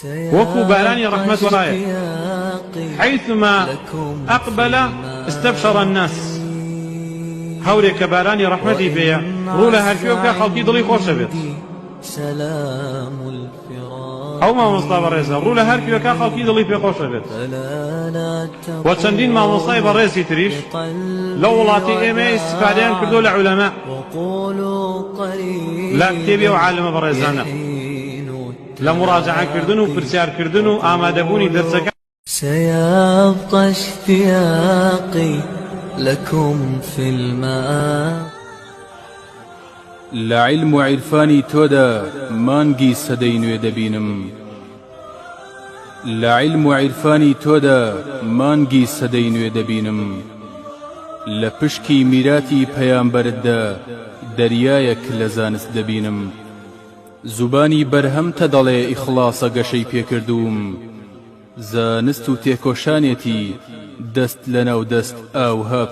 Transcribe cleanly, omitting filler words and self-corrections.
وكو باراني رحمة وراية حيثما أقبل استبشر الناس هوريك باراني رحمتي بيا رولا هرفيوكا خلقي ضلي خوش بيت أو ما مصطفى الرئيس رولا هرفيوكا خلقي ضلي بي خوش بيت وچندين ما مصطفى الرئيس تريش لو ولاتي إيمي استفادين كردو لعلماء لا كتابي وعالم برئيسانا لمراجعة كردنو وبرسيار كردنو آمادبوني درسك سيبقى اشتياقي لكم في الماء لعلم وعرفاني تودا مانجي سدين ويدبينم لعلم وعرفاني تودا مانجي سدين ويدبينم لپشکی میراتی پیامبردا دریایک لزانس دبینم زبانی برهم تدڵێ ئیخڵاسە گەشەی پێکردووم زانست و تێکۆشانێتی دەست لەناو دەست ئاوها